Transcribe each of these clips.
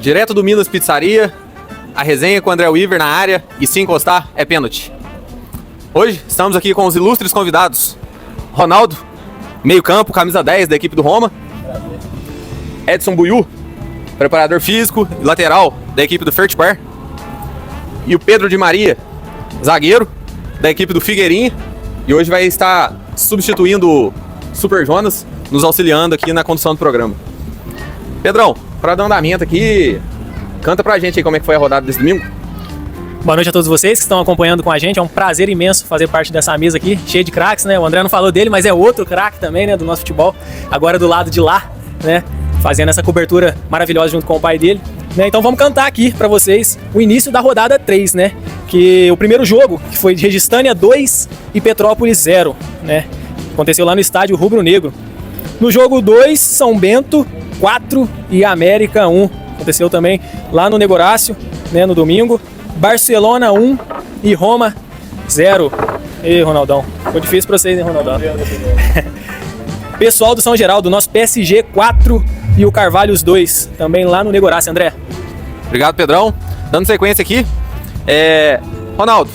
Direto do Minas Pizzaria, a resenha com o André Weaver na área e se encostar é pênalti. Hoje estamos aqui com os ilustres convidados. Ronaldo, meio campo, camisa 10 da equipe do Roma. Edson Buiú, preparador físico e lateral da equipe do Fertipar. E o Pedro de Maria, zagueiro da equipe do Figueirinha. E hoje vai estar substituindo o Super Jonas, nos auxiliando aqui na condução do programa. Pedrão, para dar andamento aqui, canta pra gente aí como é que foi a rodada desse domingo. Boa noite a todos vocês que estão acompanhando com a gente. É um prazer imenso fazer parte dessa mesa aqui, cheia de craques, né? O André não falou dele, mas é outro craque também, né? Do nosso futebol, agora do lado de lá, né? Fazendo essa cobertura maravilhosa junto com o pai dele, né? Então vamos cantar aqui pra vocês o início da rodada 3, né? Que o primeiro jogo, que foi de Registânia 2 e Petrópolis 0, né? Aconteceu lá no estádio Rubro Negro. No jogo 2, São Bento 4 e América 1. Aconteceu também lá no Negorácio, né? No domingo. Barcelona 1 e Roma 0. Ei, Ronaldão. Ficou difícil pra vocês, hein, Ronaldão? Pessoal do São Geraldo, nosso PSG 4 e o Carvalhos 2. Também lá no Negorácio, André. Obrigado, Pedrão. Dando sequência aqui. Ronaldo,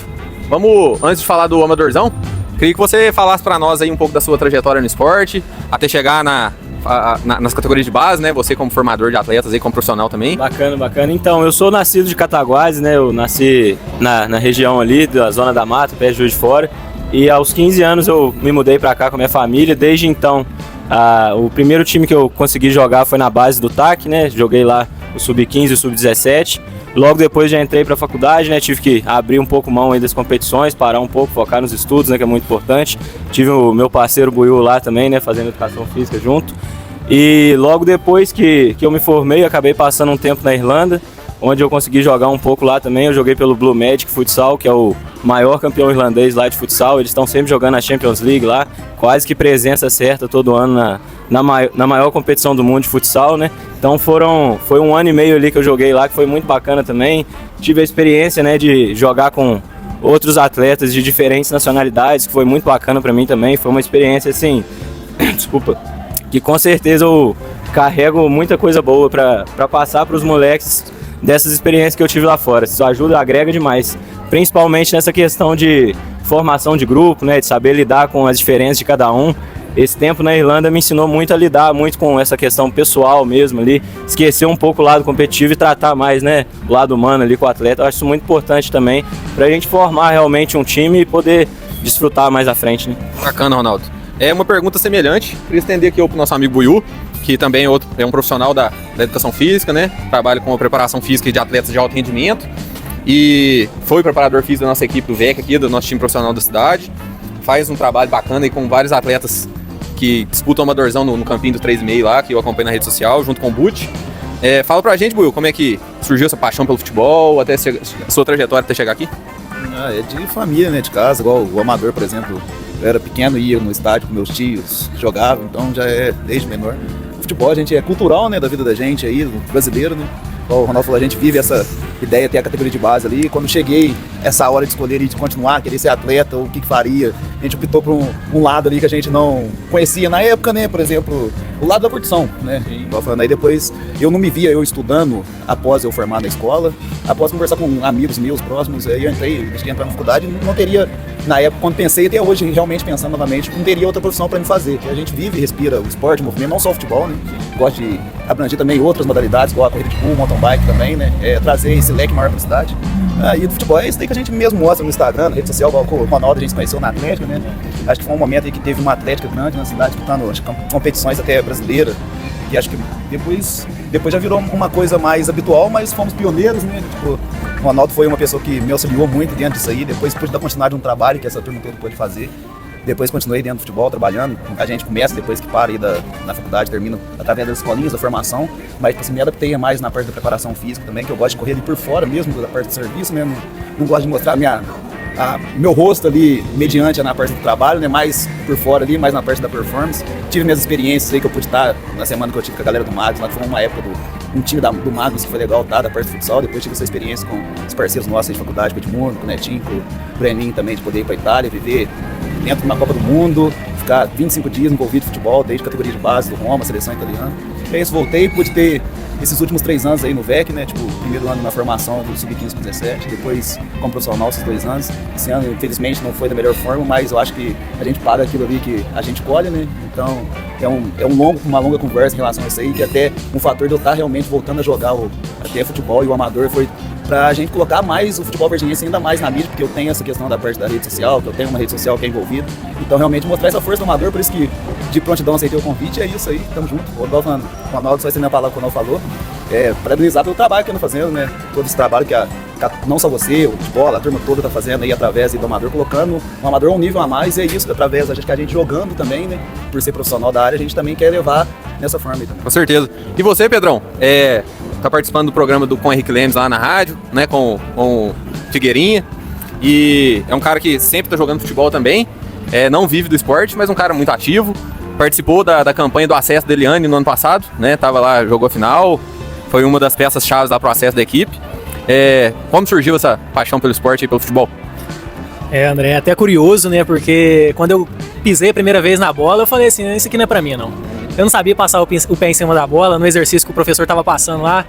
vamos, antes de falar do Amadorzão, queria que você falasse pra nós aí um pouco da sua trajetória no esporte, até chegar nas categorias de base, né? Você como formador de atletas aí, como profissional também. Bacana, bacana. Então, eu sou nascido de Cataguases, né? Eu nasci na região ali, da Zona da Mata, perto de Juiz de Fora. E aos 15 anos eu me mudei pra cá com a minha família. Desde então, o primeiro time que eu consegui jogar foi na base do TAC, né? Joguei lá o Sub-15 e o Sub-17. Logo depois já entrei pra faculdade, né? Tive que abrir um pouco mão aí das competições, parar um pouco, focar nos estudos, né? Que é muito importante. Tive o meu parceiro Buiú lá também, né? Fazendo educação física junto. E logo depois que eu me formei, acabei passando um tempo na Irlanda, onde eu consegui jogar um pouco lá também. Eu joguei pelo Blue Magic Futsal, que é o maior campeão irlandês lá de futsal. Eles estão sempre jogando a Champions League lá, quase que presença certa todo ano na maior competição do mundo de futsal, né? Então foi um ano e meio ali que eu joguei lá, que foi muito bacana também. Tive a experiência, né, de jogar com outros atletas de diferentes nacionalidades, que foi muito bacana pra mim também. Foi uma experiência assim, desculpa, que com certeza eu carrego muita coisa boa pra passar pros moleques dessas experiências que eu tive lá fora. Isso ajuda, agrega demais, principalmente nessa questão de formação de grupo, né, de saber lidar com as diferenças de cada um. Esse tempo na Irlanda me ensinou muito a lidar muito com essa questão pessoal mesmo ali, esquecer um pouco o lado competitivo e tratar mais, né, o lado humano ali com o atleta. Eu acho isso muito importante também pra gente formar realmente um time e poder desfrutar mais à frente, né. Bacana, Ronaldo. É uma pergunta semelhante, queria estender aqui pro nosso amigo Buiú, que também é um profissional da educação física, né? Trabalha com a preparação física de atletas de alto rendimento e foi preparador físico da nossa equipe do VEC aqui, do nosso time profissional da cidade. Faz um trabalho bacana aí com vários atletas que disputam Amadorzão no campinho do 3,5 lá, que eu acompanho na rede social, junto com o Butch. Fala pra gente, Buiú, como é que surgiu essa paixão pelo futebol, até a sua trajetória até chegar aqui? É de família, né? De casa, igual o Amador, por exemplo. Eu era pequeno, ia no estádio com meus tios, jogava, então já é desde menor. O futebol, a gente é cultural, né, da vida da gente aí, do brasileiro, né? Como o Ronaldo falou, a gente vive essa ideia, ter a categoria de base ali. Quando cheguei, essa hora de escolher e de continuar, querer ser atleta, ou o que faria, a gente optou por um lado ali que a gente não conhecia na época, né? Por exemplo, o lado da curtição, né? Falando aí depois, eu não me via eu estudando após eu formar na escola, após conversar com amigos meus próximos, aí eu entrei, deixei entrar na faculdade, não teria, na época, quando pensei, até hoje, realmente pensando novamente, não teria outra profissão para me fazer. A gente vive e respira o esporte, o movimento, não só o futebol, né? Gosto de abranger também outras modalidades, igual a corrida de rua, mountain bike também, né? Trazer esse leque maior para a cidade. E do futebol é isso aí que a gente mesmo mostra no Instagram, na rede social, igual o Ronaldo, a gente se conheceu na Atlética, né? Acho que foi um momento aí que teve uma Atlética grande na cidade, disputando competições até brasileiras, que acho que depois já virou uma coisa mais habitual, mas fomos pioneiros, né? Tipo, o Ronaldo foi uma pessoa que me auxiliou muito dentro disso aí, depois pude dar continuidade a um trabalho que essa turma toda pôde fazer. Depois continuei dentro do futebol, trabalhando. A gente começa depois que para aí na faculdade, termina através das escolinhas, da formação. Mas assim, me adaptei mais na parte da preparação física também, que eu gosto de correr ali por fora mesmo, da parte do serviço, né? Não gosto de mostrar meu rosto ali mediante na parte do trabalho, né? Mais por fora ali, mais na parte da performance. Tive minhas experiências aí que eu pude estar na semana que eu tive com a galera do Magnus, lá que foi uma época um time do Magnus que foi legal, tá? Da parte do futsal. Depois tive essa experiência com os parceiros nossos de faculdade, com o Edmundo, com o Netinho, com o Breninho também, de poder ir pra Itália, viver dentro de uma Copa do Mundo, ficar 25 dias envolvido em futebol, desde categoria de base, do Roma, seleção italiana. É isso, voltei, pude ter esses últimos 3 anos aí no VEC, né? Tipo, primeiro ano na formação do Sub-15 com 17, depois como profissional esses 2 anos. Esse ano, infelizmente, não foi da melhor forma, mas eu acho que a gente paga aquilo ali que a gente colhe, né? Então, uma longa conversa em relação a isso aí, que até um fator de eu estar realmente voltando a jogar até futebol e o amador foi pra gente colocar mais o futebol virginiense ainda mais na mídia, porque eu tenho essa questão da parte da rede social, que eu tenho uma rede social que é envolvida. Então, realmente, mostrar essa força do amador, por isso que de prontidão aceitei o convite, é isso aí, tamo junto. O Ronaldo só estendendo a palavra que o Ronaldo falou, parabenizar pelo trabalho que eu ando fazendo, né? Todo esse trabalho que não só você, o futebol, a turma toda tá fazendo aí através do amador, colocando o amador a um nível a mais, e é isso, através que a gente jogando também, né? Por ser profissional da área, a gente também quer levar nessa forma aí também. Com certeza. E você, Pedrão? Tá participando do programa com o Henrique Lemes lá na rádio, né? Com o Figueirinha. E é um cara que sempre tá jogando futebol também. Não vive do esporte, mas um cara muito ativo. Participou da campanha do acesso da Eliane no ano passado, né? Tava lá, jogou a final. Foi uma das peças-chave lá pro acesso da equipe. Como surgiu essa paixão pelo esporte e pelo futebol? André, é até curioso, né? Porque quando eu pisei a primeira vez na bola, eu falei assim, isso aqui não é pra mim, não. Eu não sabia passar o pé em cima da bola, no exercício que o professor tava passando lá.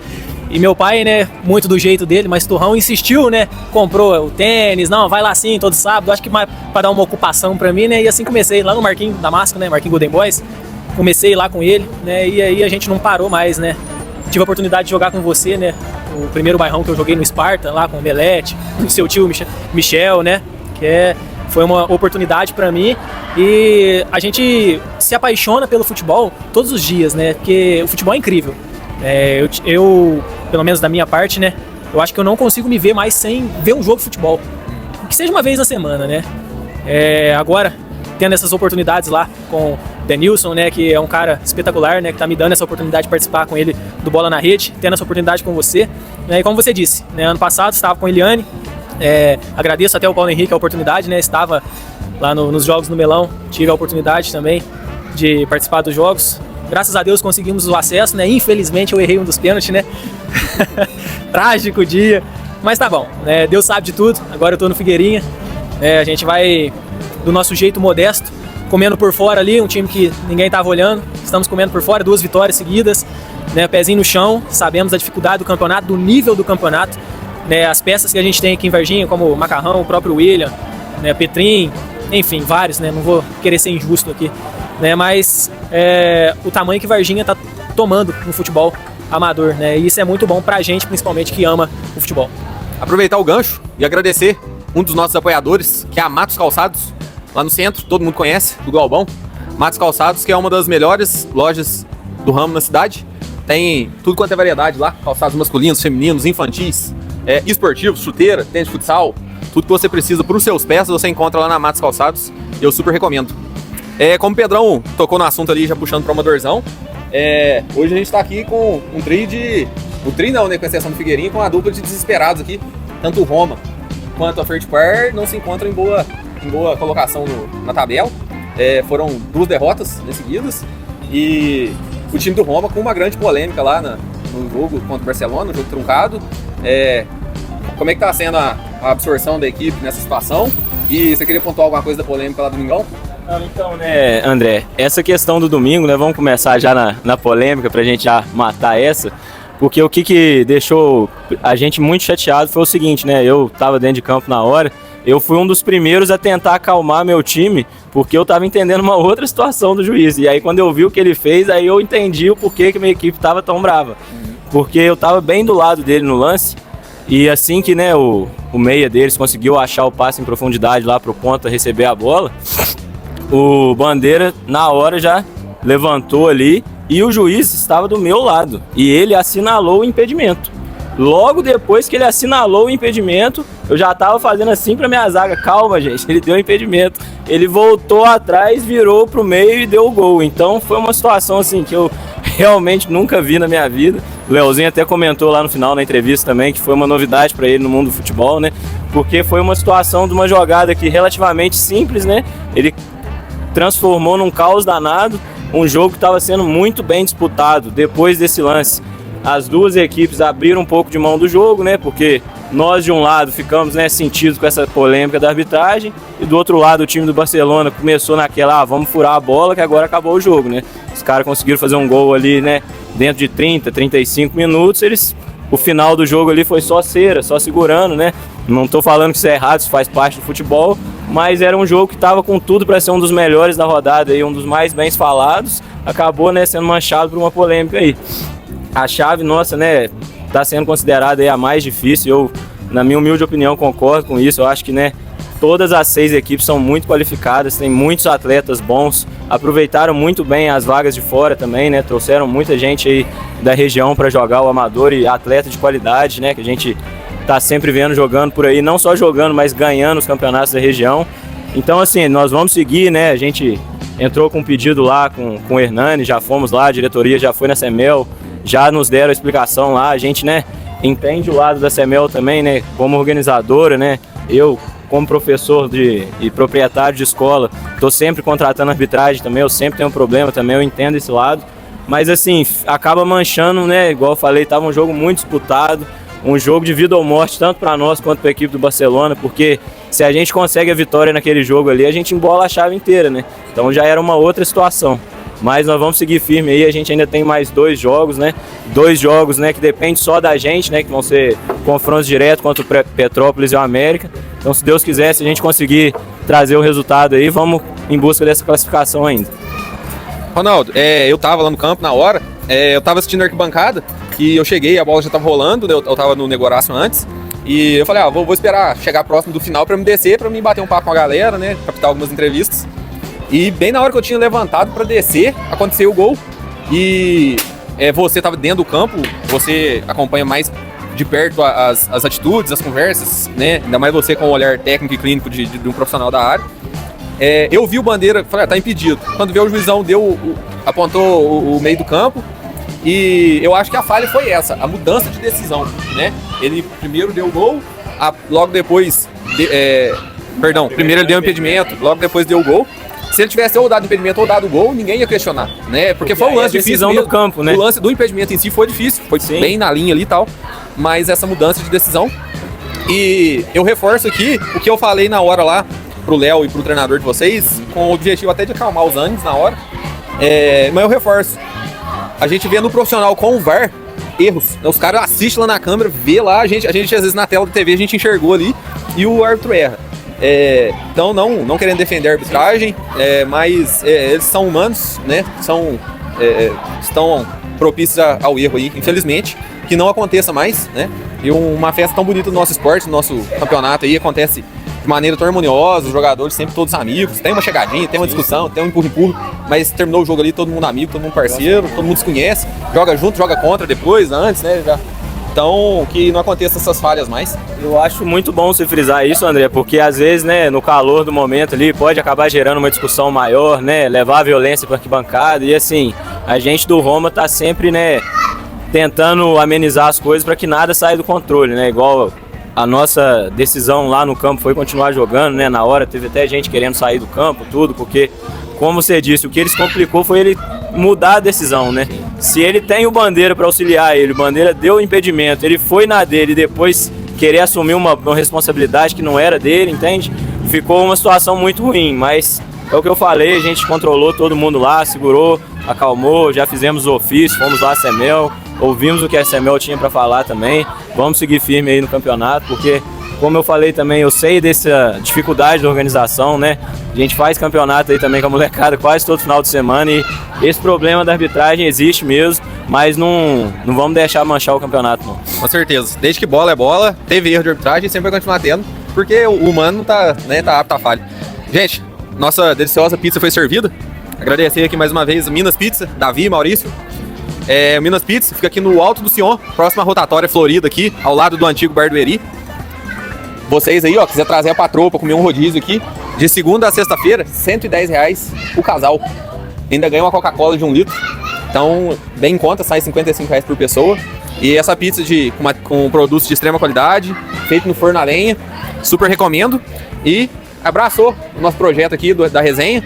E meu pai, né, muito do jeito dele, mas turrão, insistiu, né? Comprou o tênis, não, vai lá sim, todo sábado. Acho que pra dar uma ocupação pra mim, né? E assim comecei lá no Marquinhos Damasco, né? Marquinhos Golden Boys. Comecei lá com ele, né? E aí a gente não parou mais, né? Tive a oportunidade de jogar com você, né? O primeiro bairrão que eu joguei no Esparta, lá com o Melete, o seu tio Michel, né? Foi uma oportunidade para mim, e a gente se apaixona pelo futebol todos os dias, né? Porque o futebol é incrível. Eu, pelo menos da minha parte, né? Eu acho que eu não consigo me ver mais sem ver um jogo de futebol. Que seja uma vez na semana, né? Agora, tendo essas oportunidades lá com o Denilson, né? Que é um cara espetacular, né? Que tá me dando essa oportunidade de participar com ele do Bola na Rede, tendo essa oportunidade com você. E como você disse, né? Ano passado estava com a Eliane. Agradeço até o Paulo Henrique a oportunidade, né? Estava lá nos jogos no Melão, tive a oportunidade também de participar dos jogos. Graças a Deus conseguimos o acesso, né? Infelizmente eu errei um dos pênaltis, né? Trágico dia, mas tá bom, né? Deus sabe de tudo. Agora eu tô no Figueirinha, a gente vai do nosso jeito modesto, comendo por fora ali, um time que ninguém tava olhando. Estamos comendo por fora, 2 vitórias seguidas, né? Pezinho no chão, sabemos da dificuldade do campeonato, do nível do campeonato. As peças que a gente tem aqui em Varginha, como o Macarrão, o próprio William, né, Petrin, enfim, vários, né, não vou querer ser injusto aqui, né, mas o tamanho que Varginha está tomando no futebol amador, né, e isso é muito bom pra gente, principalmente que ama o futebol. Aproveitar o gancho e agradecer um dos nossos apoiadores, que é a Matos Calçados, lá no centro, todo mundo conhece, do Galvão. Matos Calçados, que é uma das melhores lojas do ramo na cidade, tem tudo quanto é variedade lá, calçados masculinos, femininos, infantis, esportivos, chuteira, tênis de futsal, tudo que você precisa para os seus pés você encontra lá na Matos Calçados, e eu super recomendo. Como o Pedrão tocou no assunto ali, já puxando para o amadorzão, hoje a gente está aqui com um trio com exceção do Figueirinha, com a dupla de desesperados aqui, tanto o Roma quanto a Fertipar não se encontram em boa colocação na tabela, foram 2 derrotas seguidas, e o time do Roma com uma grande polêmica lá no jogo contra o Barcelona, no jogo truncado. Como é que tá sendo a absorção da equipe nessa situação? E você queria pontuar alguma coisa da polêmica lá do Domingão? Então, né, André, essa questão do domingo, né, vamos começar já na polêmica pra gente já matar essa, porque o que deixou a gente muito chateado foi o seguinte, né, eu tava dentro de campo na hora, eu fui um dos primeiros a tentar acalmar meu time, porque eu tava entendendo uma outra situação do juiz, e aí quando eu vi o que ele fez, aí eu entendi o porquê que minha equipe tava tão brava. Porque eu tava bem do lado dele no lance, e assim que, né, o meia deles conseguiu achar o passe em profundidade lá pro ponta receber a bola, o Bandeira na hora já levantou ali e o juiz estava do meu lado e ele assinalou o impedimento. Logo depois que ele assinalou o impedimento, eu já tava fazendo assim pra minha zaga, calma gente, ele deu o impedimento. Ele voltou atrás, virou pro meio e deu o gol. Então foi uma situação assim que eu realmente nunca vi na minha vida. O Leozinho até comentou lá no final na entrevista também que foi uma novidade para ele no mundo do futebol, né? Porque foi uma situação de uma jogada que relativamente simples, né? Ele transformou num caos danado, um jogo que estava sendo muito bem disputado. Depois desse lance, as duas equipes abriram um pouco de mão do jogo, né? Porque nós de um lado ficamos, né, sentidos com essa polêmica da arbitragem, e do outro lado o time do Barcelona começou naquela, vamos furar a bola que agora acabou o jogo, né? Os caras conseguiram fazer um gol ali, né, dentro de 30, 35 minutos, o final do jogo ali foi só cera, só segurando, né? Não tô falando que isso é errado, isso faz parte do futebol, mas era um jogo que estava com tudo para ser um dos melhores da rodada, aí, um dos mais bem falados, acabou, né, sendo manchado por uma polêmica aí. A chave nossa, né, tá sendo considerada aí a mais difícil, eu, na minha humilde opinião, concordo com isso. Eu acho que, né, todas as 6 equipes são muito qualificadas, tem muitos atletas bons, aproveitaram muito bem as vagas de fora também, né, trouxeram muita gente aí da região para jogar o amador e atleta de qualidade, né, que a gente tá sempre vendo jogando por aí, não só jogando, mas ganhando os campeonatos da região. Então, assim, nós vamos seguir, né, a gente entrou com um pedido lá com o Hernani, já fomos lá, a diretoria já foi na CEMEL, já nos deram a explicação lá, a gente, né, entende o lado da CEMEL também, né, como organizadora, né, eu como professor e proprietário de escola, estou sempre contratando arbitragem também, eu sempre tenho um problema também, eu entendo esse lado, mas assim, acaba manchando, né, igual eu falei, estava um jogo muito disputado, um jogo de vida ou morte, tanto para nós quanto para a equipe do Barcelona, porque se a gente consegue a vitória naquele jogo ali, a gente embola a chave inteira, né, então já era uma outra situação. Mas nós vamos seguir firme aí, a gente ainda tem mais 2 jogos, né? 2 jogos, né, que depende só da gente, né? Que vão ser confrontos diretos contra o Petrópolis e o América. Então, se Deus quiser, se a gente conseguir trazer o resultado aí, vamos em busca dessa classificação ainda. Ronaldo, eu tava lá no campo na hora, eu tava assistindo a arquibancada e eu cheguei, a bola já tava rolando, eu tava no Negorácio antes. E eu falei, vou esperar chegar próximo do final pra me descer, pra me bater um papo com a galera, né? Captar algumas entrevistas. E bem na hora que eu tinha levantado para descer, aconteceu o gol. E você estava dentro do campo, você acompanha mais de perto as atitudes, as conversas, né? Ainda mais você com o olhar técnico e clínico de um profissional da área. Eu vi o bandeira, falei, tá impedido. Quando veio o juizão, apontou o meio do campo. E eu acho que a falha foi essa, a mudança de decisão, né? Ele primeiro deu o gol, logo depois... primeiro ele deu um impedimento, logo depois deu o gol. Se ele tivesse ou dado impedimento ou dado o gol, ninguém ia questionar, né? Porque foi um lance difícil do campo, né? O lance do impedimento em si foi difícil, foi bem na linha ali e tal, mas essa mudança de decisão. E eu reforço aqui o que eu falei na hora lá pro Léo e pro treinador de vocês, com o objetivo até de acalmar os ânimos na hora. Mas eu reforço. A gente vê no profissional com o VAR erros. Os caras assistem lá na câmera, vê lá, a gente às vezes na tela da TV a gente enxergou ali e o árbitro erra. Então não querendo defender a arbitragem, mas eles são humanos, né? Estão propícios ao erro aí, infelizmente, que não aconteça mais, né? E uma festa tão bonita do nosso esporte, do nosso campeonato aí, acontece de maneira tão harmoniosa, os jogadores sempre todos amigos, tem uma chegadinha, tem uma discussão, tem um empurra-empurra, mas terminou o jogo ali, todo mundo amigo, todo mundo parceiro, todo mundo se conhece, joga junto, joga contra depois, antes, né? Então, que não aconteça essas falhas mais. Eu acho muito bom você frisar isso, André, porque às vezes, né, no calor do momento ali, pode acabar gerando uma discussão maior, né, levar a violência para a arquibancada, e assim, a gente do Roma tá sempre, né, tentando amenizar as coisas para que nada saia do controle, né, igual a nossa decisão lá no campo foi continuar jogando, né, na hora teve até gente querendo sair do campo, tudo, porque, como você disse, o que eles complicou foi ele mudar a decisão, né? Se ele tem o Bandeira para auxiliar ele, o Bandeira deu o impedimento, ele foi na dele e depois querer assumir uma responsabilidade que não era dele, entende? Ficou uma situação muito ruim, mas é o que eu falei, a gente controlou todo mundo lá, segurou, acalmou, já fizemos o ofício, fomos lá a CEMEL, ouvimos o que a CEMEL tinha para falar também, vamos seguir firme aí no campeonato, porque, como eu falei também, eu sei dessa dificuldade da organização, né? A gente faz campeonato aí também com a molecada quase todo final de semana e esse problema da arbitragem existe mesmo, mas não vamos deixar manchar o campeonato, não. Com certeza. Desde que bola é bola, teve erro de arbitragem, sempre vai continuar tendo, porque o humano tá apto à falha. Gente, nossa deliciosa pizza foi servida. Agradecer aqui mais uma vez a Minas Pizza, Davi e Maurício. O Minas Pizza fica aqui no Alto do Sion, próxima rotatória Florida aqui, ao lado do antigo Bar do Eri. Vocês aí, quiser trazer a patroa pra comer um rodízio aqui, de segunda a sexta-feira, R$110 o casal. Ainda ganha uma Coca-Cola de 1 litro. Então, bem em conta, sai R$55 por pessoa. E essa pizza com produtos de extrema qualidade, feito no forno a lenha, super recomendo. E abraçou o nosso projeto aqui da resenha.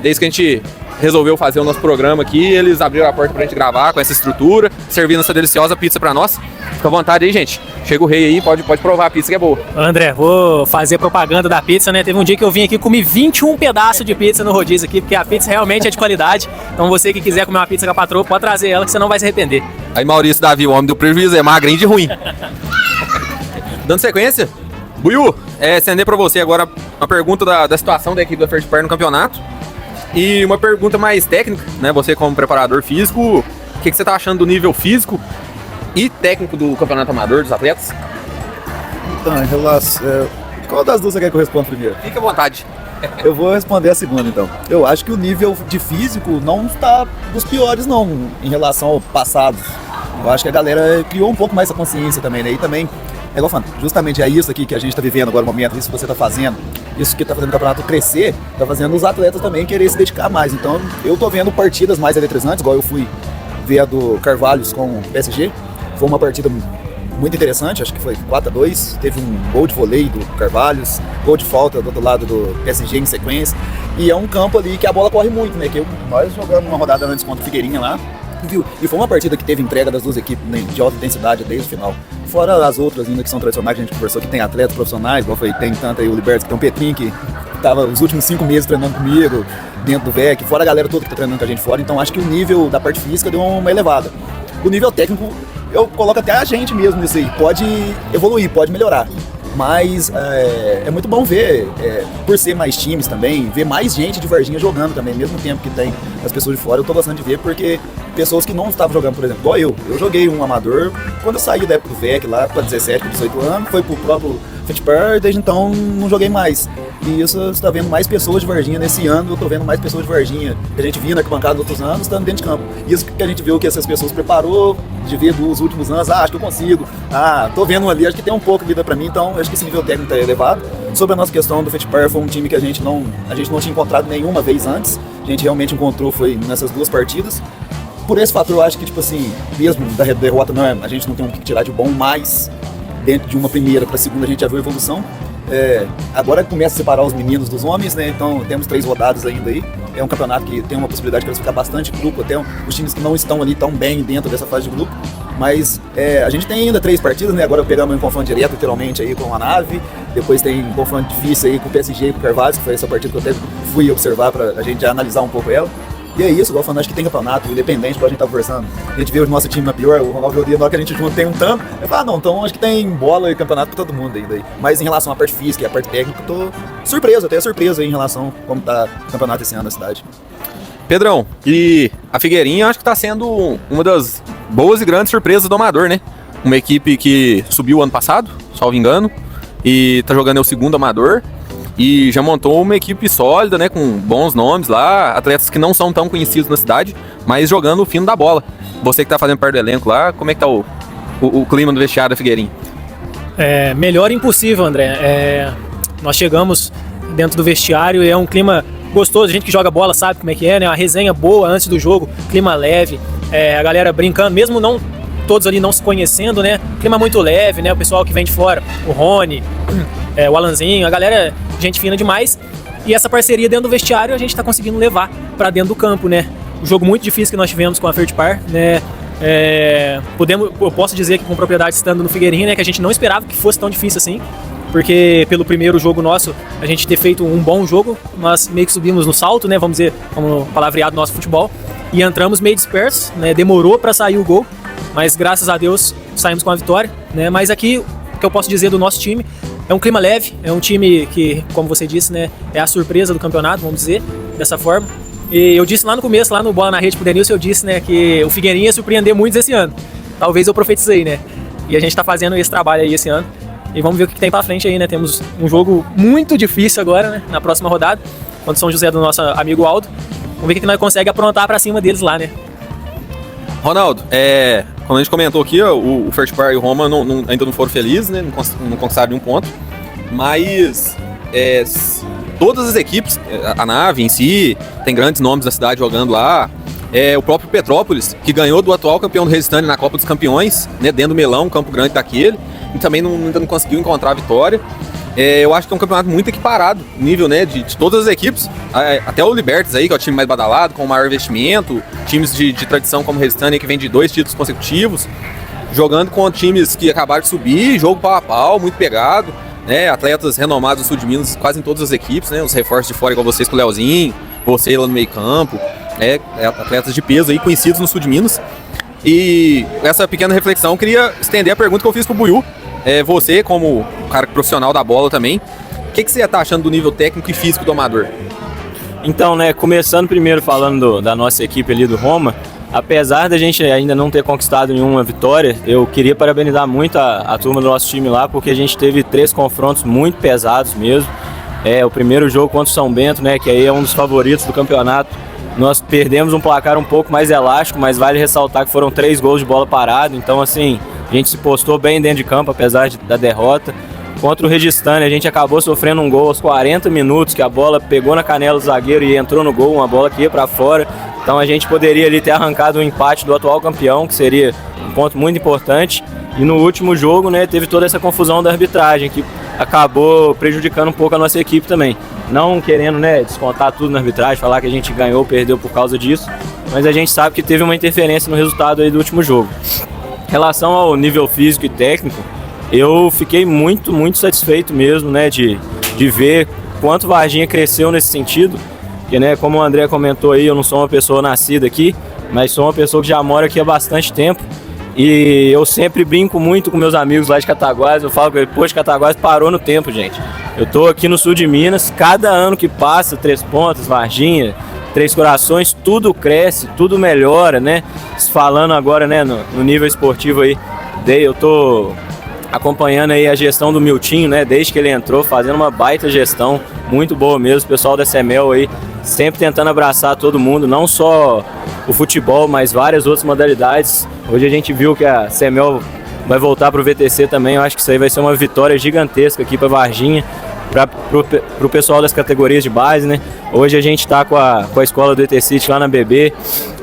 Desde que a gente resolveu fazer o nosso programa aqui, eles abriram a porta pra gente gravar com essa estrutura, servindo essa deliciosa pizza pra nós. Fica à vontade aí, gente. Chega o rei aí, pode provar a pizza que é boa. André, vou fazer propaganda da pizza, né? Teve um dia que eu vim aqui e comi 21 pedaços de pizza no rodízio aqui, porque a pizza realmente é de qualidade. Então você que quiser comer uma pizza com a patroa, pode trazer ela que você não vai se arrepender. Aí Maurício Davi, o homem do prejuízo, é magrinho de ruim. Dando sequência, Buiú, estender pra você agora uma pergunta da situação da equipe da Fair Park no campeonato. E uma pergunta mais técnica, né? Você como preparador físico, o que você tá achando do nível físico e técnico do campeonato amador dos atletas? Então, em relação... qual das duas você quer que eu responda primeiro? Fique à vontade. Eu vou responder a segunda, então. Eu acho que o nível de físico não está dos piores, não, em relação ao passado. Eu acho que a galera criou um pouco mais essa consciência também, né? E também, é igual falando, justamente é isso aqui que a gente está vivendo agora no momento, isso que você está fazendo, isso que está fazendo o campeonato crescer, está fazendo os atletas também querer se dedicar mais. Então, eu tô vendo partidas mais eletrizantes, igual eu fui ver a do Carvalhos com o PSG. Foi uma partida muito interessante, acho que foi 4-2, teve um gol de voleio do Carvalhos, gol de falta do outro lado do PSG em sequência, e é um campo ali que a bola corre muito, né, que nós jogamos uma rodada antes contra o Figueirinha lá, viu? E foi uma partida que teve entrega das duas equipes, né, de alta intensidade desde o final, fora as outras ainda que são tradicionais, que a gente conversou, que tem atletas profissionais, igual foi, tem tanto aí o Liberto, que tem o Petrinho, que tava os últimos 5 meses treinando comigo, dentro do VEC, fora a galera toda que tá treinando com a gente fora, então acho que o nível da parte física deu uma elevada. O nível técnico, eu coloco até a gente mesmo nisso aí, pode evoluir, pode melhorar, mas é muito bom ver, por ser mais times também, ver mais gente de Varginha jogando também, mesmo tempo que tem as pessoas de fora, eu tô gostando de ver, porque pessoas que não estavam jogando, por exemplo, igual eu joguei um amador, quando eu saí da época do VEC lá, para 17, 18 anos, foi pro próprio Fitpar, desde então não joguei mais. E isso você está vendo mais pessoas de Varginha nesse ano, eu tô vendo mais pessoas de Varginha que a gente via na arquibancada dos outros anos, estando dentro de campo. Isso que a gente viu que essas pessoas preparou de ver dos últimos anos, acho que eu consigo, tô vendo ali, acho que tem um pouco de vida para mim, então acho que esse nível técnico está elevado. Sobre a nossa questão do Fitpar, foi um time que a gente não tinha encontrado nenhuma vez antes, a gente realmente encontrou foi nessas duas partidas. Por esse fator, eu acho que, tipo assim, mesmo da derrota, a gente não tem o que tirar de bom, mas dentro de uma primeira para a segunda a gente já viu evolução. Agora começa a separar os meninos dos homens, né? Então temos 3 rodadas ainda aí. É um campeonato que tem uma possibilidade de classificar bastante grupo, até os times que não estão ali tão bem dentro dessa fase de grupo. Mas a gente tem ainda 3 partidas, né? Agora pegamos um confronto direto, literalmente, aí com a Nave. Depois tem um confronto difícil aí com o PSG e com o Carvalho, que foi essa partida que eu até fui observar para a gente já analisar um pouco ela. E é isso, igual falando, acho que tem campeonato, independente, pra gente tá conversando. A gente vê o nosso time na pior, o Ronaldo Veodia, na hora que a gente junta tem um tanto. Eu falo, não, então acho que tem bola e campeonato pra todo mundo ainda aí. Mas em relação à parte física e à parte técnica, eu tô surpreso, até surpreso aí em relação a como tá o campeonato esse ano na cidade. Pedrão, e a Figueirinha acho que tá sendo uma das boas e grandes surpresas do Amador, né? Uma equipe que subiu ano passado, salvo engano, e tá jogando o segundo Amador. E já montou uma equipe sólida, né, com bons nomes lá, atletas que não são tão conhecidos na cidade, mas jogando o fino da bola. Você que tá fazendo parte do elenco lá, como é que tá o clima do vestiário da Figueirinha? Melhor impossível, André. Nós chegamos dentro do vestiário e é um clima gostoso, a gente que joga bola sabe como é que é, né? Uma resenha boa antes do jogo, clima leve, a galera brincando, mesmo não todos ali não se conhecendo, né? Clima muito leve, né? O pessoal que vem de fora, o Rony, o Alanzinho, a galera, gente fina demais. E essa parceria dentro do vestiário a gente tá conseguindo levar para dentro do campo, né? O jogo muito difícil que nós tivemos com a Fitpar, né? Eu posso dizer que com propriedade estando no Figueirinha, né? Que a gente não esperava que fosse tão difícil assim. Porque pelo primeiro jogo nosso, a gente ter feito um bom jogo, nós meio que subimos no salto, né? Vamos dizer, como palavreado nosso futebol. E entramos meio dispersos, né? Demorou para sair o gol, mas graças a Deus saímos com a vitória, né? Mas aqui, o que eu posso dizer do nosso time, é um clima leve, é um time que, como você disse, né? É a surpresa do campeonato, vamos dizer, dessa forma. E eu disse lá no começo, lá no Bola na Rede pro Denilson, eu disse, né? Que o Figueirinha ia surpreender muitos esse ano. Talvez eu profetizei, né? E a gente tá fazendo esse trabalho aí esse ano. E vamos ver o que tem pra frente aí, né? Temos um jogo muito difícil agora, né? Na próxima rodada, contra São José do nosso amigo Aldo. Vamos ver o que nós conseguimos aprontar pra cima deles lá, né? Ronaldo, como a gente comentou aqui, o Fitpar e o Roma ainda não foram felizes, né? Não conquistaram nenhum ponto. Mas todas as equipes, a Nave em si, tem grandes nomes da cidade jogando lá. O próprio Petrópolis, que ganhou do atual campeão do Resistante na Copa dos Campeões, né? Dentro do Melão, um campo grande daquele. E também ainda não conseguiu encontrar a vitória. Eu acho que é um campeonato muito equiparado, nível, né, de todas as equipes, até o Libertas aí, que é o time mais badalado, com o maior investimento, times de tradição como o Restane, que vem de 2 títulos consecutivos, jogando com times que acabaram de subir, jogo pau a pau, muito pegado, né, atletas renomados do sul de Minas, quase em todas as equipes, né, os reforços de fora igual vocês com o Leozinho, você lá no meio campo, atletas de peso aí, conhecidos no sul de Minas. E essa pequena reflexão, eu queria estender a pergunta que eu fiz pro Buiú. Você, como cara profissional da bola também, o que você tá achando do nível técnico e físico do Amador? Então, né, começando primeiro falando da nossa equipe ali do Roma, apesar da gente ainda não ter conquistado nenhuma vitória, eu queria parabenizar muito a turma do nosso time lá, porque a gente teve 3 confrontos muito pesados mesmo. O primeiro jogo contra o São Bento, né, que aí é um dos favoritos do campeonato, nós perdemos um placar um pouco mais elástico, mas vale ressaltar que foram 3 gols de bola parada, então assim, a gente se postou bem dentro de campo, apesar da derrota. Contra o Registani, a gente acabou sofrendo um gol aos 40 minutos, que a bola pegou na canela do zagueiro e entrou no gol, uma bola que ia para fora. Então a gente poderia ali ter arrancado o empate do atual campeão, que seria um ponto muito importante. E no último jogo, né, teve toda essa confusão da arbitragem, que acabou prejudicando um pouco a nossa equipe também. Não querendo, né, descontar tudo na arbitragem, falar que a gente ganhou ou perdeu por causa disso, mas a gente sabe que teve uma interferência no resultado aí do último jogo. Em relação ao nível físico e técnico, eu fiquei muito, muito satisfeito mesmo, né, de ver quanto Varginha cresceu nesse sentido. Porque, né, como o André comentou aí, eu não sou uma pessoa nascida aqui, mas sou uma pessoa que já mora aqui há bastante tempo. E eu sempre brinco muito com meus amigos lá de Cataguás, eu falo que, poxa, Cataguás parou no tempo, gente. Eu tô aqui no sul de Minas, cada ano que passa, 3 Pontas, Varginha, Três Corações, tudo cresce, tudo melhora, né? Falando agora, né, no nível esportivo aí, eu tô acompanhando aí a gestão do Miltinho, né, desde que ele entrou, fazendo uma baita gestão, muito boa mesmo, o pessoal da Semel aí, sempre tentando abraçar todo mundo, não só o futebol, mas várias outras modalidades. Hoje a gente viu que a Semel vai voltar para o VTC também, eu acho que isso aí vai ser uma vitória gigantesca aqui para Varginha, para o pessoal das categorias de base, né? Hoje a gente está com a escola do ET City lá na BB,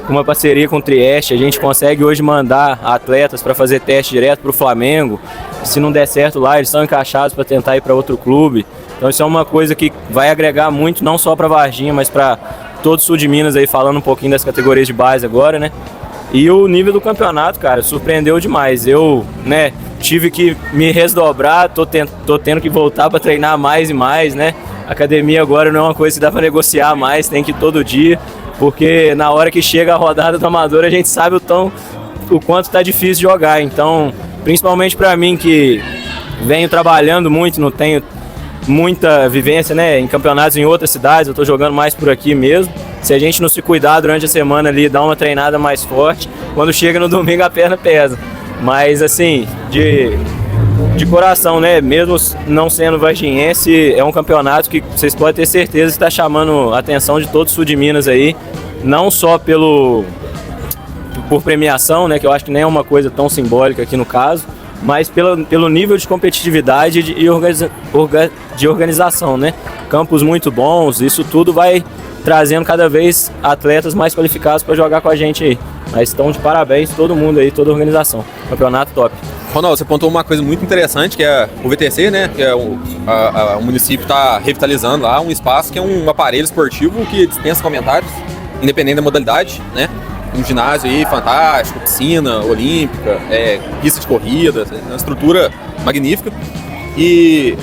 com uma parceria com o Trieste, a gente consegue hoje mandar atletas para fazer teste direto para o Flamengo. Se não der certo lá, eles são encaixados para tentar ir para outro clube. Então isso é uma coisa que vai agregar muito, não só para Varginha, mas para todo o sul de Minas, aí falando um pouquinho das categorias de base agora, né? E o nível do campeonato, cara, surpreendeu demais. Eu, né, tive que me resdobrar, tô tendo que voltar para treinar mais e mais, né? Academia agora não é uma coisa que dá para negociar mais, tem que ir todo dia, porque na hora que chega a rodada do Amador a gente sabe o quanto tá difícil jogar. Então, principalmente para mim que venho trabalhando muito, não tenho muita vivência, né, em campeonatos em outras cidades, eu tô jogando mais por aqui mesmo. Se a gente não se cuidar durante a semana ali, dar uma treinada mais forte, quando chega no domingo a perna pesa. Mas assim, de coração, né, mesmo não sendo varginhense, é um campeonato que vocês podem ter certeza que está chamando a atenção de todo o sul de Minas aí, não só por premiação, né, que eu acho que nem é uma coisa tão simbólica aqui no caso, mas pelo nível de competitividade e de organização, né? Campos muito bons, isso tudo vai trazendo cada vez atletas mais qualificados para jogar com a gente aí. Mas estão de parabéns todo mundo aí, toda a organização. Campeonato top. Ronaldo, você apontou uma coisa muito interessante, que é o VTC, né? Que é o município está revitalizando lá um espaço que é um aparelho esportivo que dispensa comentários, independente da modalidade, né? Um ginásio aí fantástico, piscina olímpica, pista de corrida, uma estrutura magnífica. E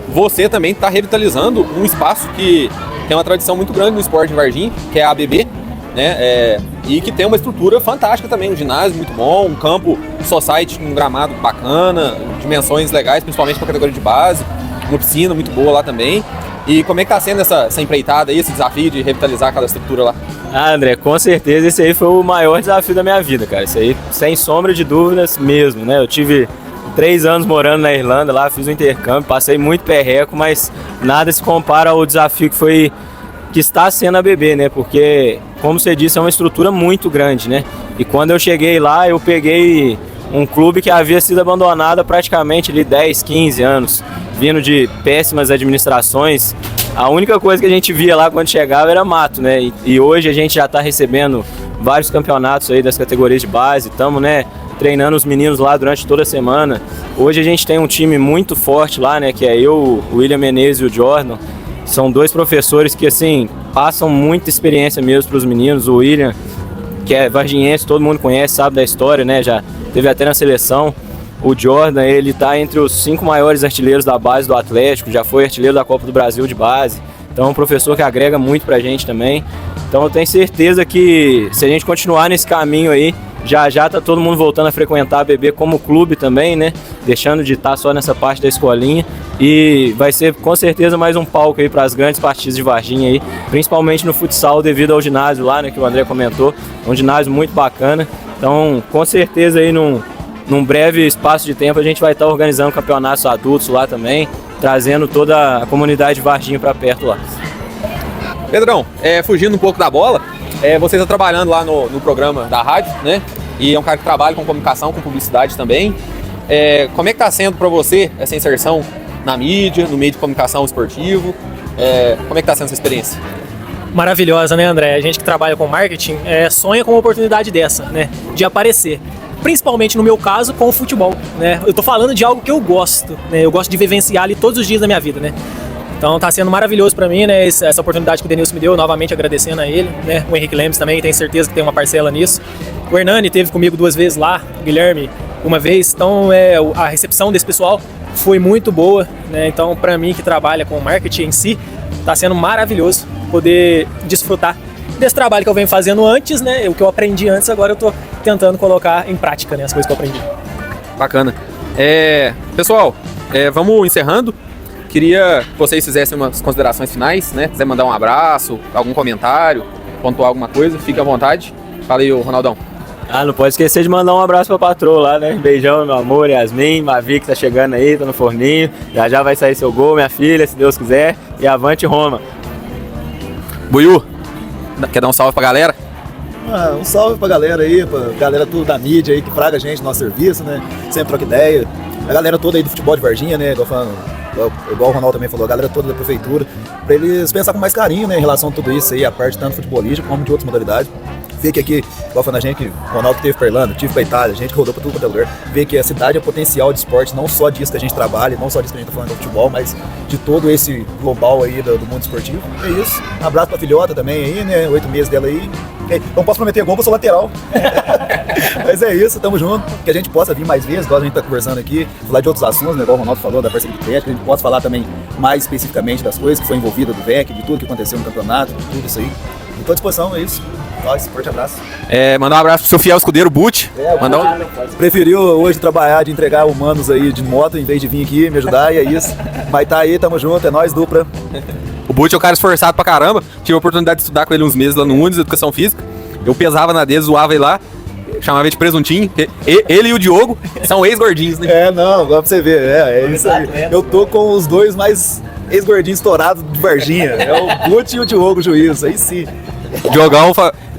você também está revitalizando um espaço que tem uma tradição muito grande no esporte em Varginha, que é a ABB, né? E que tem uma estrutura fantástica também, um ginásio muito bom, um campo society, um gramado bacana, dimensões legais, principalmente para a categoria de base, uma piscina muito boa lá também. E como é que está sendo essa empreitada aí, esse desafio de revitalizar aquela estrutura lá? Ah, André, com certeza esse aí foi o maior desafio da minha vida, cara. Isso aí, sem sombra de dúvidas mesmo, né? Eu tive 3 anos morando na Irlanda lá, fiz um intercâmbio, passei muito perreco, mas nada se compara ao desafio que está sendo a BB, né? Porque, como você disse, é uma estrutura muito grande, né? E quando eu cheguei lá, eu peguei um clube que havia sido abandonado há praticamente ali 10, 15 anos, vindo de péssimas administrações. A única coisa que a gente via lá quando chegava era mato, né? E hoje a gente já está recebendo vários campeonatos aí das categorias de base, estamos, né, treinando os meninos lá durante toda a semana. Hoje a gente tem um time muito forte lá, né, que é eu, o William Menezes e o Jordan. São 2 professores que, assim, passam muita experiência mesmo para os meninos. O William, que é varginhense, todo mundo conhece, sabe da história, né, já teve até na seleção. O Jordan, ele tá entre os 5 maiores artilheiros da base do Atlético, já foi artilheiro da Copa do Brasil de base. Então é um professor que agrega muito pra gente também. Então eu tenho certeza que se a gente continuar nesse caminho aí, já tá todo mundo voltando a frequentar a BB como clube também, né? Deixando de estar só nessa parte da escolinha. E vai ser com certeza mais um palco aí para as grandes partidas de Varginha aí, principalmente no futsal devido ao ginásio lá, né, que o André comentou. É um ginásio muito bacana. Então, com certeza aí num breve espaço de tempo a gente vai estar organizando campeonatos adultos lá também, trazendo toda a comunidade de Varginha para perto lá. Pedrão, fugindo um pouco da bola, você está trabalhando lá no programa da rádio, né? E é um cara que trabalha com comunicação, com publicidade também. Como é que está sendo para você essa inserção na mídia, no meio de comunicação esportivo? Como é que está sendo essa experiência? Maravilhosa, né, André? A gente que trabalha com marketing sonha com uma oportunidade dessa, né? De aparecer. Principalmente no meu caso, com o futebol, né? Eu tô falando de algo que eu gosto, né? Eu gosto de vivenciar ali todos os dias da minha vida, né? Então tá sendo maravilhoso pra mim, né? Essa oportunidade que o Denilson me deu, novamente agradecendo a ele, né? O Henrique Lemes também, tenho certeza que tem uma parcela nisso. O Hernani esteve comigo 2 vezes lá, o Guilherme uma vez. Então a recepção desse pessoal foi muito boa, né? Então pra mim que trabalha com marketing em si, tá sendo maravilhoso poder desfrutar desse trabalho que eu venho fazendo antes, né? O que eu aprendi antes, agora eu tô tentando colocar em prática, né? As coisas que eu aprendi. Bacana. Pessoal, vamos encerrando. Queria que vocês fizessem umas considerações finais, né? Quiser mandar um abraço, algum comentário, pontuar alguma coisa, fique à vontade. Fala aí, Ronaldão. Não pode esquecer de mandar um abraço pra patroa lá, né? Beijão, meu amor, Yasmin, Mavi que tá chegando aí, tá no forninho. Já vai sair seu gol, minha filha, se Deus quiser. E avante Roma. Buiú, quer dar um salve pra galera? Um salve pra galera aí, pra galera tudo da mídia aí que praga a gente no nosso serviço, né? Sempre troca ideia. A galera toda aí do futebol de Varginha, né? Igual o Ronaldo também falou, a galera toda da prefeitura, pra eles pensar com mais carinho, né, em relação a tudo isso aí, a parte tanto futebolística como de outras modalidades. Ver que aqui, igual falando a gente, que o Ronaldo teve pra Irlanda, tive pra Itália, a gente rodou pra tudo quanto é lugar. Ver que a cidade é potencial de esporte, não só disso que a gente trabalha, não só disso que a gente tá falando do futebol, mas de todo esse global aí do mundo esportivo. É isso. Um abraço pra filhota também aí, né, 8 meses dela aí. Não posso prometer gol, porque eu sou lateral. Mas é isso, tamo junto. Que a gente possa vir mais vezes, igual a gente tá conversando aqui, falar de outros assuntos, né, igual o Ronaldo falou, da parceria do Atlético, que a gente possa falar também mais especificamente das coisas que foi envolvida do VEC, de tudo que aconteceu no campeonato, de tudo isso aí. Estou à disposição, é isso. Forte abraço. Mandar um abraço pro seu fiel escudeiro, Butch. Preferiu hoje trabalhar de entregar humanos aí de moto, em vez de vir aqui me ajudar, e é isso. Mas tá aí, tamo junto, é nóis, dupla. O Butch é um cara esforçado pra caramba. Tive a oportunidade de estudar com ele uns meses lá no Unis, Educação Física. Eu pesava na dele, zoava ele lá, chamava ele de presuntinho. Ele e o Diogo são ex-gordinhos, né? Não, agora pra você ver, é isso aí. Eu tô com os dois mais ex-gordinhos estourados de Varginha. É o Butch e o Diogo Juiz, aí sim. Diogão,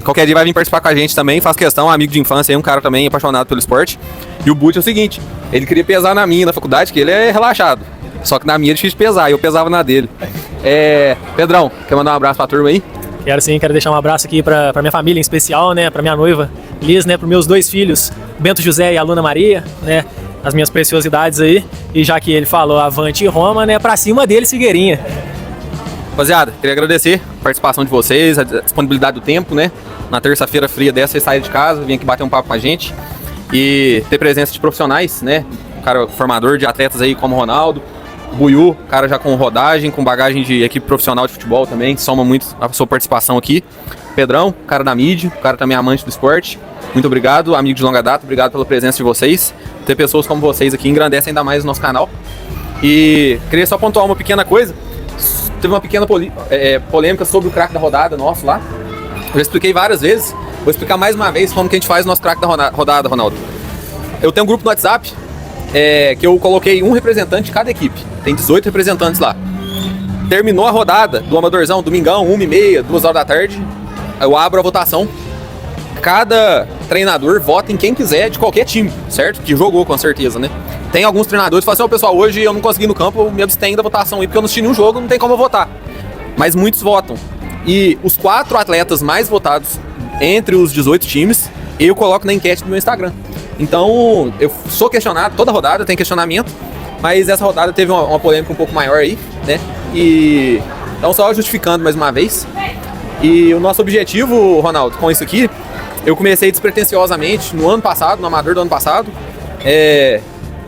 qualquer dia vai vir participar com a gente também, faz questão, amigo de infância, um cara também apaixonado pelo esporte. E o Butch é o seguinte, ele queria pesar na minha, na faculdade, que ele é relaxado. Só que na minha é difícil pesar, e eu pesava na dele. Pedrão, quer mandar um abraço pra turma aí? Quero sim, quero deixar um abraço aqui pra minha família em especial, né? Pra minha noiva Liz, né? Pros meus 2 filhos, Bento José e a Luna Maria, né? As minhas preciosidades aí. E já que ele falou avante Roma, né? Pra cima deles, Figueirinha. Rapaziada, queria agradecer a participação de vocês, a disponibilidade do tempo, né? Na terça-feira fria dessa, vocês saíram de casa, vêm aqui bater um papo com a gente e ter presença de profissionais, né? Um cara formador de atletas aí como o Ronaldo, o Buiú, cara já com rodagem, com bagagem de equipe profissional de futebol também, soma muito a sua participação aqui. Pedrão, cara da mídia, cara também amante do esporte. Muito obrigado, amigo de longa data, obrigado pela presença de vocês. Ter pessoas como vocês aqui engrandece ainda mais o nosso canal. E queria só pontuar uma pequena coisa. Teve uma pequena polêmica sobre o craque da rodada nosso lá. Eu já expliquei várias vezes. Vou explicar mais uma vez como que a gente faz o nosso craque da rodada, Ronaldo. Eu tenho um grupo no WhatsApp que eu coloquei um representante de cada equipe. Tem 18 representantes lá. Terminou a rodada do Amadorzão, domingão, 1h30, 2h da tarde. Eu abro a votação. Cada treinador vota em quem quiser de qualquer time, certo? Que jogou, com certeza, né? Tem alguns treinadores que falam assim, pessoal, hoje eu não consegui ir no campo, eu me abstenho da votação aí, porque eu não assisti nenhum jogo, não tem como eu votar. Mas muitos votam. E os 4 atletas mais votados entre os 18 times, eu coloco na enquete do meu Instagram. Então, eu sou questionado, toda rodada tem questionamento, mas essa rodada teve uma polêmica um pouco maior aí, né? E então, só justificando mais uma vez. E o nosso objetivo, Ronaldo, com isso aqui, eu comecei despretensiosamente no ano passado, no amador do ano passado.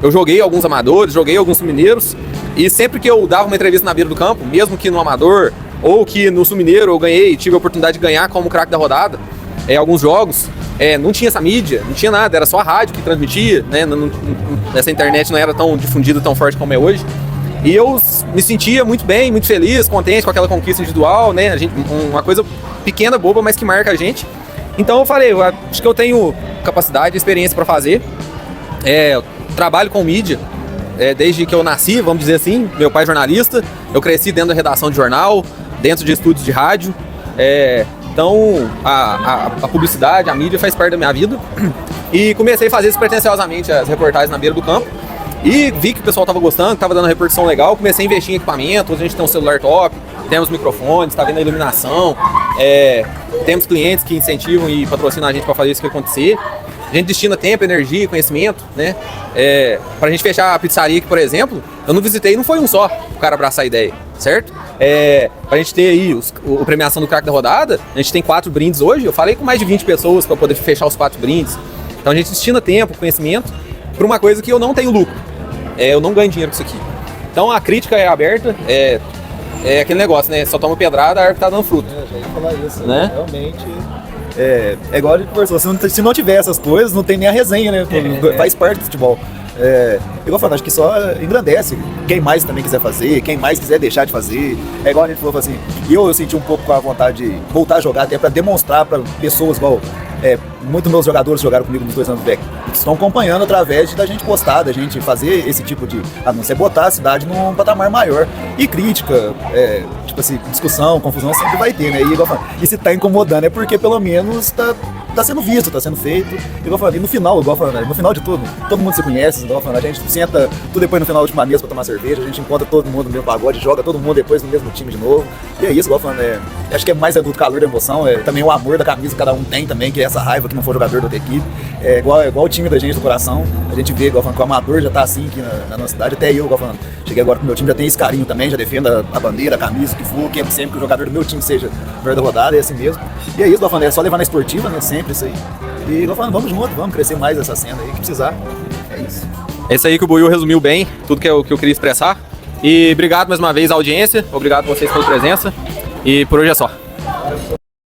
Eu joguei alguns amadores, joguei alguns mineiros, e sempre que eu dava uma entrevista na beira do campo, mesmo que no amador ou que no Sul-Mineiro eu ganhei, tive a oportunidade de ganhar como craque da rodada, alguns jogos, não tinha essa mídia, não tinha nada, era só a rádio que transmitia, né? Essa internet não era tão difundida, tão forte como é hoje. E eu me sentia muito bem, muito feliz, contente com aquela conquista individual, né? Uma coisa pequena, boba, mas que marca a gente. Então eu falei, acho que eu tenho capacidade, experiência para fazer. Eu trabalho com mídia desde que eu nasci, vamos dizer assim. Meu pai é jornalista, eu cresci dentro da redação de jornal, dentro de estúdios de rádio. Então a publicidade, a mídia faz parte da minha vida. E comecei a fazer despretensiosamente as reportagens na beira do campo. E vi que o pessoal estava gostando, estava dando uma repercussão legal. Comecei a investir em equipamento. Hoje a gente tem um celular top, temos microfones, está vendo a iluminação. Temos clientes que incentivam e patrocinam a gente para fazer isso acontecer. A gente destina tempo, energia, conhecimento, né? Para a gente fechar a pizzaria aqui, por exemplo, eu não visitei, não foi um só o cara abraçar a ideia, certo? Para a gente ter aí a premiação do craque da rodada, a gente tem 4 brindes hoje. Eu falei com mais de 20 pessoas para poder fechar os 4 brindes. Então a gente destina tempo, conhecimento para uma coisa que eu não tenho lucro. Eu não ganho dinheiro com isso aqui. Então a crítica é aberta, aquele negócio, né? Só toma pedrada, a árvore tá dando fruto. Já ia falar isso, né? Realmente. É igual a gente conversou, se não tiver essas coisas, não tem nem a resenha, né? Faz parte do futebol. Igual eu falo, acho que só engrandece quem mais também quiser fazer, quem mais quiser deixar de fazer. É igual a gente falou assim, eu senti um pouco com a vontade de voltar a jogar, até para demonstrar para pessoas igual. Muitos meus jogadores jogaram comigo nos 2 anos do back. Estão acompanhando através da gente postar, da gente fazer esse tipo de anúncio, botar a cidade num patamar maior. E crítica, tipo assim, discussão, confusão sempre vai ter, né? E se tá incomodando é porque pelo menos tá sendo visto, tá sendo feito. Igual falando, e no final, no final de tudo, todo mundo se conhece, igual falando, a gente senta tudo depois no final da última mesa pra tomar cerveja, a gente encontra todo mundo no mesmo pagode, joga todo mundo depois no mesmo time de novo. E é isso, igual falando, acho que é mais do calor da emoção, também o amor da camisa que cada um tem também, que é essa raiva que não for jogador da outra equipe. Igual o time da gente do coração, a gente vê, igual falando, que o amador já tá assim aqui na nossa cidade, até eu, igual falando, cheguei agora pro meu time, já tem esse carinho também, já defendo a bandeira, a camisa, o que for, quero sempre que o jogador do meu time seja melhor da rodada, é assim mesmo. E é isso, igual falando, é só levar na esportiva, né, sempre isso aí. E igual falando, vamos junto, vamos crescer mais essa cena aí, que precisar, é isso. É isso aí que o Buiu resumiu bem, tudo que eu queria expressar. E obrigado mais uma vez à audiência, obrigado a vocês pela presença, e por hoje é só.